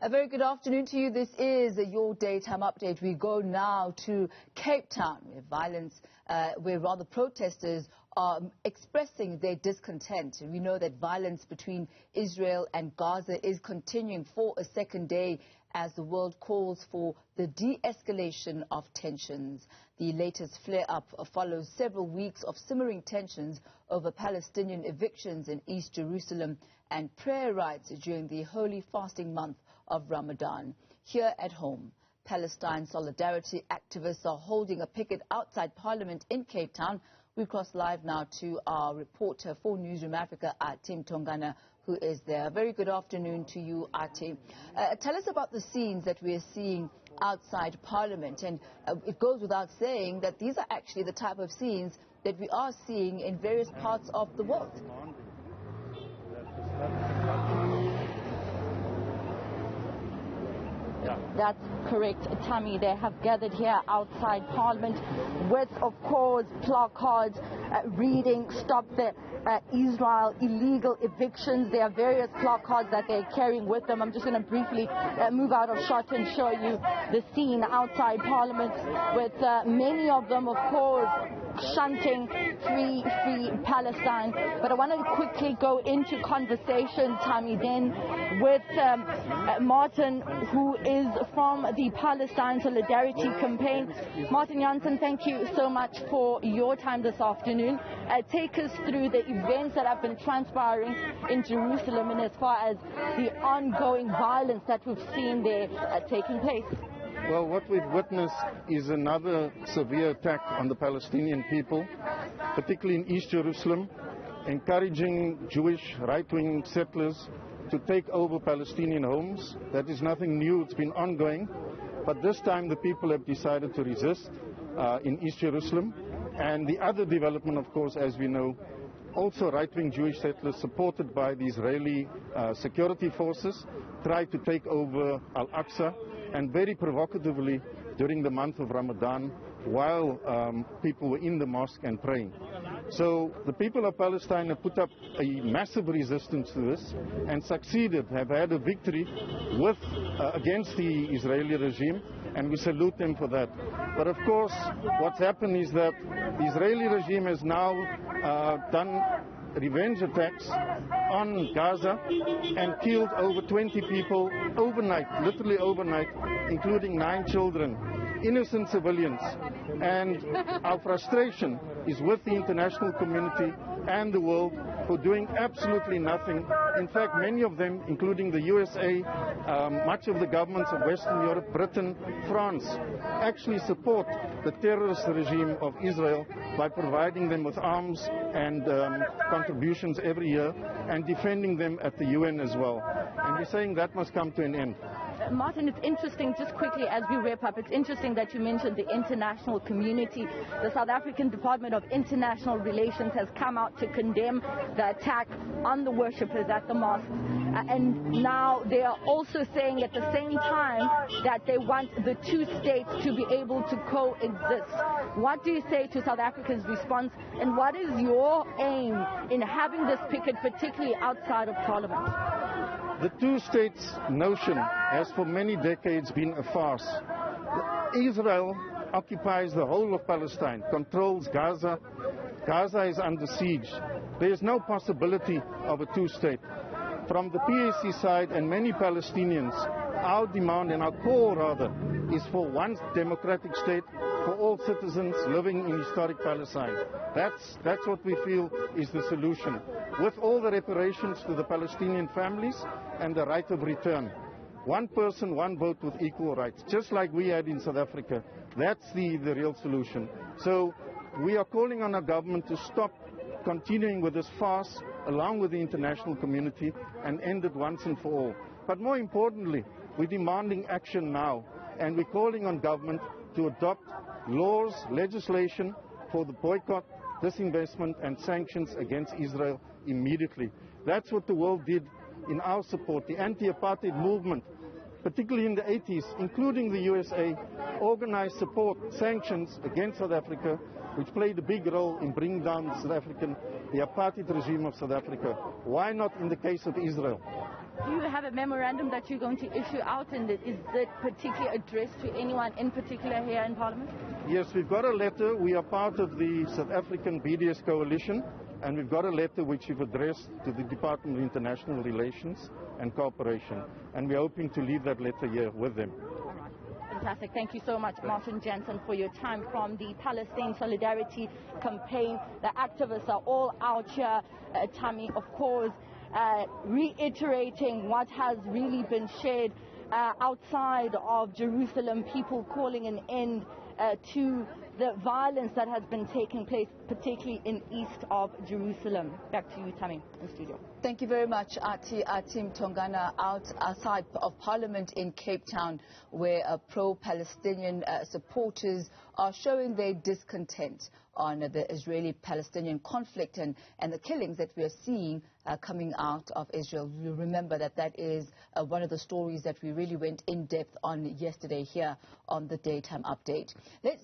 A very good afternoon to you. This is your daytime update. We go now to Cape Town, where protesters are expressing their discontent. We know that violence between Israel and Gaza is continuing for a second day as the world calls for the de-escalation of tensions. The latest flare-up follows several weeks of simmering tensions over Palestinian evictions in East Jerusalem and prayer rites during the holy fasting month of Ramadan. Here at home, Palestine solidarity activists are holding a picket outside Parliament in Cape Town. We cross live now to our reporter for Newsroom Africa, Athi Mtongana, who is there. Very good afternoon to you, Athi. Tell us about the scenes that we are seeing outside Parliament. And it goes without saying that these are actually the type of scenes that we are seeing in various parts of the world. That's correct, Tammy. They have gathered here outside Parliament with, of course, placards reading "Stop the Israel illegal evictions." There are various placards that they're carrying with them. I'm just going to briefly move out of shot and show you the scene outside Parliament with many of them, of course, chanting "Free, free Palestine." But I want to quickly go into conversation, Tammy, then with Martin, who is from the Palestine Solidarity Campaign. Martin Jansen, thank you so much for your time this afternoon. Take us through the events that have been transpiring in Jerusalem and as far as the ongoing violence that we've seen there taking place. Well, what we've witnessed is another severe attack on the Palestinian people, particularly in East Jerusalem, encouraging Jewish right-wing settlers to take over Palestinian homes. That is nothing new, it's been ongoing. But this time the people have decided to resist in East Jerusalem. And the other development, of course, as we know, also right-wing Jewish settlers supported by the Israeli security forces tried to take over Al-Aqsa, and very provocatively during the month of Ramadan while people were in the mosque and praying. So the people of Palestine have put up a massive resistance to this and succeeded, have had a victory against the Israeli regime, and we salute them for that. But of course, what's happened is that the Israeli regime has now done revenge attacks on Gaza and killed over 20 people overnight, literally overnight, including 9 children, innocent civilians. And our frustration is with the international community and the world for doing absolutely nothing. In fact, many of them, including the USA, much of the governments of Western Europe, Britain, France, actually support the terrorist regime of Israel by providing them with arms and contributions every year and defending them at the UN as well. And we're saying that must come to an end. Martin, it's interesting, just quickly as we wrap up, it's interesting that you mentioned the international community. The South African Department of International Relations has come out to condemn the attack on the worshippers at the mosque. And now they are also saying at the same time that they want the two states to be able to coexist. What do you say to South Africa's response, and what is your aim in having this picket, particularly outside of Parliament? The two-states notion has for many decades been a farce. Israel occupies the whole of Palestine, controls Gaza. Gaza is under siege. There is no possibility of a two-state. From the PAC side and many Palestinians, our demand and our call rather is for one democratic state for all citizens living in historic Palestine. That's what we feel is the solution, with all the reparations to the Palestinian families and the right of return. One person, one vote with equal rights, just like we had in South Africa. That's the real solution. So we are calling on our government to stop continuing with this farce along with the international community and end it once and for all. But more importantly, we're demanding action now, and we're calling on government to adopt laws, legislation for the boycott, disinvestment and sanctions against Israel immediately. That's what the world did in our support. The anti-apartheid movement, particularly in the 80s, including the USA, organized support sanctions against South Africa, which played a big role in bringing down the South African the apartheid regime of South Africa. Why not in the case of Israel? Do you have a memorandum that you're going to issue out, and is it particularly addressed to anyone in particular here in Parliament? Yes, we've got a letter. We are part of the South African BDS coalition, and we've got a letter which we've addressed to the Department of International Relations and Cooperation, and we're hoping to leave that letter here with them. All right. Fantastic. Thank you so much, Martin Jansen, for your time from the Palestine Solidarity Campaign. The activists are all out here, Tammy, of course, reiterating what has really been shared outside of Jerusalem, people calling an end to the violence that has been taking place, particularly in east of Jerusalem. Back to you, Tammy, in the studio. Thank you very much, Athi Mtongana, outside of Parliament in Cape Town, where pro-Palestinian supporters are showing their discontent on the Israeli-Palestinian conflict and the killings that we are seeing coming out of Israel. You remember that is one of the stories that we really went in depth on yesterday here on the Daytime Update. Let's